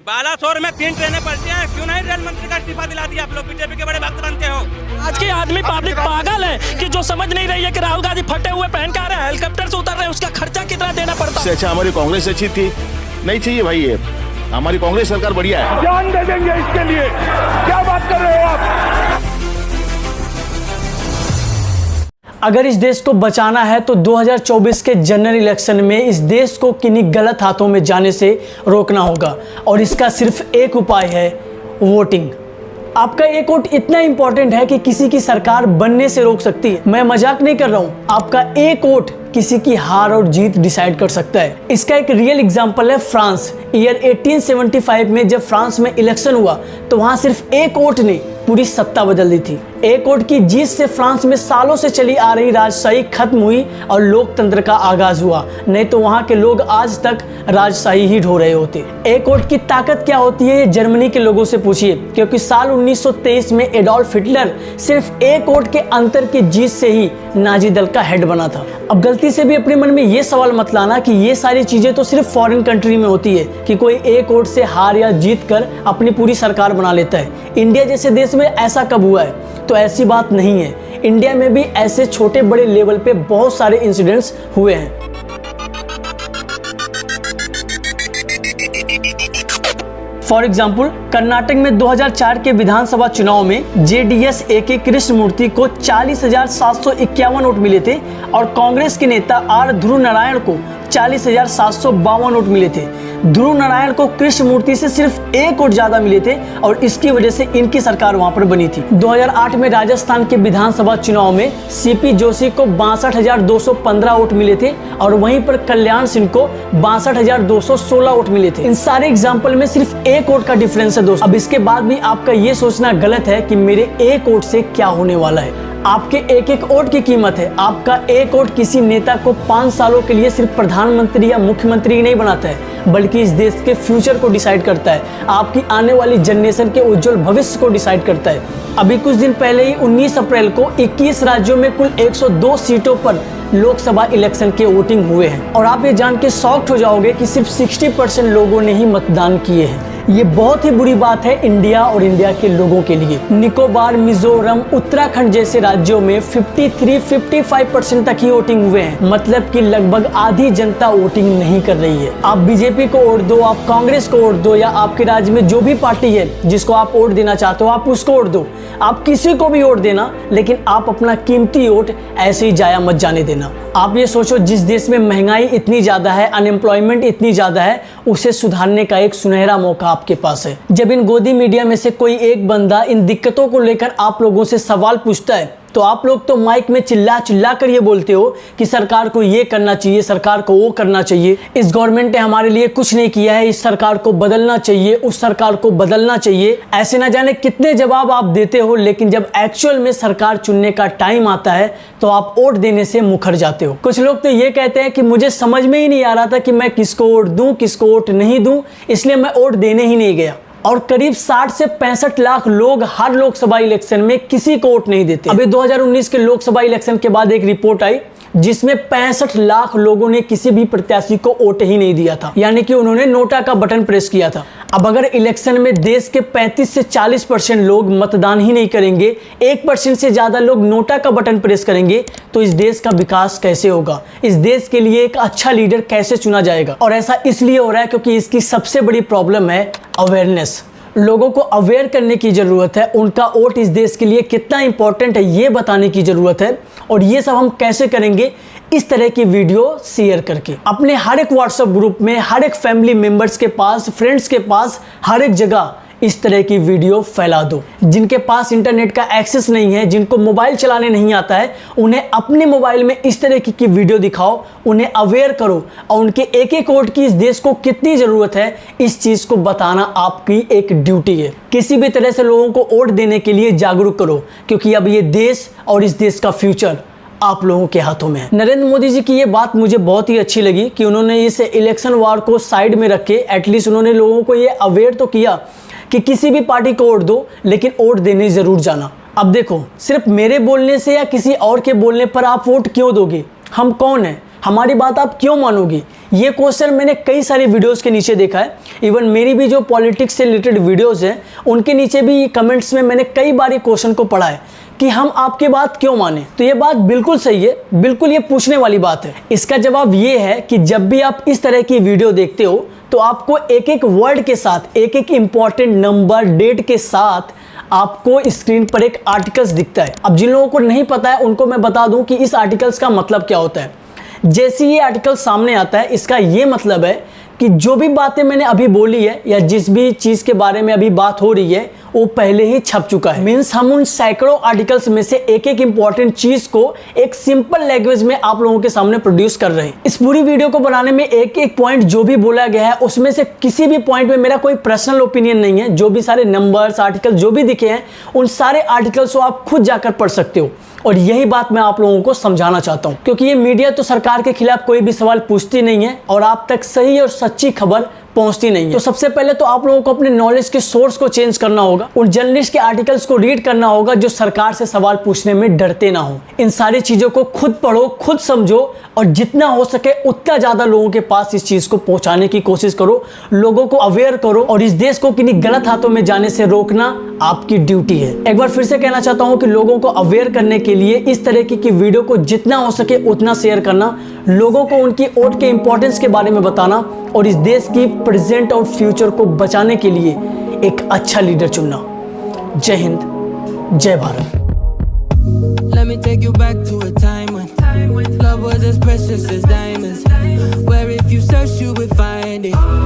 बालासोर में 3 ट्रेनें पलटी हैं, क्यों नहीं रेल मंत्री का इस्तीफा दिला दिया? आप लोग बीजेपी के बड़े भक्त बनते हो। आज की आदमी पब्लिक पागल है कि जो समझ नहीं रही है कि राहुल गांधी फटे हुए पहन के आ रहे हैं, हेलीकॉप्टर से उतर रहे हैं, उसका खर्चा कितना देना पड़ता है। अच्छा हमारी कांग्रेस अच्छी थी, नहीं चाहिए भाई, ये हमारी कांग्रेस सरकार बढ़िया है। जान दे देंगे इसके लिए, क्या बात कर रहे हो आप? अगर इस देश को बचाना है तो 2024 के जनरल इलेक्शन में इस देश को किन्हीं गलत हाथों में जाने से रोकना होगा और इसका सिर्फ एक उपाय है, वोटिंग। आपका एक वोट इतना इंपॉर्टेंट है कि किसी की सरकार बनने से रोक सकती है। मैं मजाक नहीं कर रहा हूँ, आपका एक वोट किसी की हार और जीत डिसाइड कर सकता है। इसका एक रियल एग्जांपल है फ्रांस। ईयर 1875 में जब फ्रांस में इलेक्शन हुआ तो वहां सिर्फ एक वोट ने पूरी सत्ता बदल दी थी। एक वोट की जीत से फ्रांस में सालों से चली आ रही राजशाही खत्म हुई और लोकतंत्र का आगाज हुआ, नहीं तो वहां के लोग आज तक राजशाही ही ढो रहे होते। एक वोट की ताकत क्या होती है, ये जर्मनी के लोगों से पूछिए, क्योंकि साल 1923 में एडोल्फ हिटलर सिर्फ एक वोट के अंतर की जीत से ही नाजी दल का हेड बना था। अब गलती से भी अपने मन में ये सवाल मत लाना कि ये सारी चीजें तो सिर्फ फॉरेन कंट्री में होती है कि कोई एक वोट से हार या जीत कर अपनी पूरी सरकार बना लेता है। इंडिया जैसे देश में ऐसा कब हुआ है? तो ऐसी बात नहीं है। इंडिया में भी ऐसे छोटे बड़े लेवल पे बहुत सारे इंसिडेंट्स हुए हैं। फॉर एग्जाम्पल, कर्नाटक में 2004 के विधानसभा चुनाव में जेडीएस ए के कृष्णमूर्ति को 40,751 वोट मिले थे और कांग्रेस के नेता आर ध्रुव नारायण को 40,752 वोट मिले थे। ध्रुव नारायण को कृष्णमूर्ति से सिर्फ एक वोट ज्यादा मिले थे और इसकी वजह से इनकी सरकार वहां पर बनी थी। 2008 में राजस्थान के विधानसभा चुनाव में सीपी जोशी को 62,215 वोट मिले थे और वहीं पर कल्याण सिंह को 62,216 वोट मिले थे। इन सारे एग्जाम्पल में सिर्फ एक वोट का डिफरेंस है दोस्तों। अब इसके बाद भी आपका ये सोचना गलत है कि मेरे एक वोट से क्या होने वाला है। आपके एक एक वोट की कीमत है। आपका एक वोट किसी नेता को 5 सालों के लिए सिर्फ प्रधानमंत्री या मुख्यमंत्री नहीं बनाता है, बल्कि इस देश के फ्यूचर को डिसाइड करता है, आपकी आने वाली जनरेशन के उज्जवल भविष्य को डिसाइड करता है। अभी कुछ दिन पहले ही 19 अप्रैल को 21 राज्यों में कुल 102 सीटों पर लोकसभा इलेक्शन के वोटिंग हुए हैं और आप ये जान के शॉक्ड हो जाओगे कि सिर्फ 60% लोगों ने ही मतदान किए हैं। ये बहुत ही बुरी बात है इंडिया और इंडिया के लोगों के लिए। निकोबार, मिजोरम, उत्तराखंड जैसे राज्यों में 53-55% तक ही वोटिंग हुए हैं, मतलब कि लगभग आधी जनता वोटिंग नहीं कर रही है। आप बीजेपी को वोट दो, आप कांग्रेस को वोट दो, या आपके राज्य में जो भी पार्टी है जिसको आप वोट देना चाहते हो आप उसको वोट दो। आप किसी को भी वोट देना, लेकिन आप अपना कीमती वोट ऐसे ही जाया मत जाने देना। आप ये सोचो, जिस देश में महंगाई इतनी ज्यादा है, अनएम्प्लॉयमेंट इतनी ज्यादा है, उसे सुधारने का एक सुनहरा मौका आपके पास है। जब इन गोदी मीडिया में से कोई एक बंदा इन दिक्कतों को लेकर आप लोगों से सवाल पूछता है तो आप लोग तो माइक में चिल्ला चिल्ला कर ये बोलते हो कि सरकार को ये करना चाहिए, सरकार को वो करना चाहिए, इस गवर्नमेंट ने हमारे लिए कुछ नहीं किया है, इस सरकार को बदलना चाहिए, उस सरकार को बदलना चाहिए। ऐसे ना जाने कितने जवाब आप देते हो, लेकिन जब एक्चुअल में सरकार चुनने का टाइम आता है तो आप वोट देने से मुकर जाते हो। कुछ लोग तो ये कहते हैं कि मुझे समझ में ही नहीं आ रहा था कि मैं किसको वोट दूं, किसको वोट नहीं दूं, इसलिए मैं वोट देने ही नहीं गया। और करीब 60 से 65 लाख लोग हर लोकसभा इलेक्शन में किसी को वोट नहीं देते। अभी 2019 के लोकसभा इलेक्शन के बाद एक रिपोर्ट आई जिसमें 65 लाख लोगों ने किसी भी प्रत्याशी को वोट ही नहीं दिया था, यानी कि उन्होंने नोटा का बटन प्रेस किया था। अब अगर इलेक्शन में देश के 35 से 40% लोग मतदान ही नहीं करेंगे, 1% से ज्यादा लोग नोटा का बटन प्रेस करेंगे, तो इस देश का विकास कैसे होगा? इस देश के लिए एक अच्छा लीडर कैसे चुना जाएगा? और ऐसा इसलिए हो रहा है क्योंकि इसकी सबसे बड़ी प्रॉब्लम है अवेयरनेस। लोगों को अवेयर करने की ज़रूरत है, उनका वोट इस देश के लिए कितना इंपॉर्टेंट है ये बताने की ज़रूरत है। और ये सब हम कैसे करेंगे? इस तरह की वीडियो शेयर करके अपने हर एक व्हाट्सएप ग्रुप में, हर एक फैमिली मेंबर्स के पास, फ्रेंड्स के पास, हर एक जगह इस तरह की वीडियो फैला दो। जिनके पास इंटरनेट का एक्सेस नहीं है, जिनको मोबाइल चलाने नहीं आता है, उन्हें अपने मोबाइल में इस तरह की वीडियो दिखाओ, उन्हें अवेयर करो और उनके एक एक वोट की इस देश को कितनी ज़रूरत है, इस चीज़ को बताना आपकी एक ड्यूटी है। किसी भी तरह से लोगों को वोट देने के लिए जागरूक करो, क्योंकि अब ये देश और इस देश का फ्यूचर आप लोगों के हाथों में है। नरेंद्र मोदी जी की ये बात मुझे बहुत ही अच्छी लगी कि उन्होंने इस इलेक्शन वार को साइड में रख के एटलीस्ट उन्होंने लोगों को ये अवेयर तो किया कि किसी भी पार्टी को वोट दो, लेकिन वोट देने जरूर जाना। अब देखो, सिर्फ मेरे बोलने से या किसी और के बोलने पर आप वोट क्यों दोगे? हम कौन हैं? हमारी बात आप क्यों मानोगे? ये क्वेश्चन मैंने कई सारी वीडियोस के नीचे देखा है। इवन मेरी भी जो पॉलिटिक्स से रिलेटेड वीडियोस हैं उनके नीचे भी कमेंट्स में मैंने कई बार ये क्वेश्चन को पढ़ा है कि हम आपकी बात क्यों माने। तो ये बात बिल्कुल सही है, बिल्कुल ये पूछने वाली बात है। इसका जवाब ये है कि जब भी आप इस तरह की वीडियो देखते हो तो आपको एक एक वर्ड के साथ, एक एक इंपॉर्टेंट नंबर, डेट के साथ आपको स्क्रीन पर एक आर्टिकल्स दिखता है। अब जिन लोगों को नहीं पता है उनको मैं बता दूं कि इस आर्टिकल्स का मतलब क्या होता है। जैसे ये आर्टिकल सामने आता है, इसका ये मतलब है कि जो भी बातें मैंने अभी बोली है या जिस भी चीज़ के बारे में अभी बात हो रही है वो पहले ही छप चुका है। मीन्स हम उन सैकड़ों आर्टिकल्स में से एक एक इंपॉर्टेंट चीज़ को एक सिंपल लैंग्वेज में आप लोगों के सामने प्रोड्यूस कर रहे हैं। इस पूरी वीडियो को बनाने में एक एक पॉइंट जो भी बोला गया है उसमें से किसी भी पॉइंट में मेरा कोई पर्सनल ओपिनियन नहीं है। जो भी सारे नंबर्स, आर्टिकल जो भी दिखे हैं उन सारे आर्टिकल्स को आप खुद जाकर पढ़ सकते हो। और यही बात मैं आप लोगों को समझाना चाहता हूं, क्योंकि ये मीडिया तो सरकार के खिलाफ कोई भी सवाल पूछती नहीं है और आप तक सही और सच्ची खबर पहुंचती नहीं है। तो सबसे पहले तो आप लोगों को अपने नॉलेज के सोर्स को चेंज करना होगा, उन जर्नलिस्ट के आर्टिकल्स को रीड करना होगा जो सरकार से सवाल पूछने में डरते ना हो। इन सारी चीजों को खुद पढ़ो, खुद समझो और जितना हो सके उतना ज्यादा लोगों के पास इस चीज को पहुंचाने की कोशिश करो, लोगों को अवेयर करो और इस देश को किन्हीं गलत हाथों में जाने से रोकना आपकी ड्यूटी है। एक बार फिर से कहना चाहता हूं कि लोगों को अवेयर करने के लिए इस तरह की वीडियो को जितना हो सके उतना शेयर करना, लोगों को उनकी वोट के इंपॉर्टेंस के बारे में बताना और इस देश की प्रेजेंट और फ्यूचर को बचाने के लिए एक अच्छा लीडर चुनना। जय हिंद, जय Bharat. Let me take you back to a time when love was as precious as diamonds, where if you search you would find it.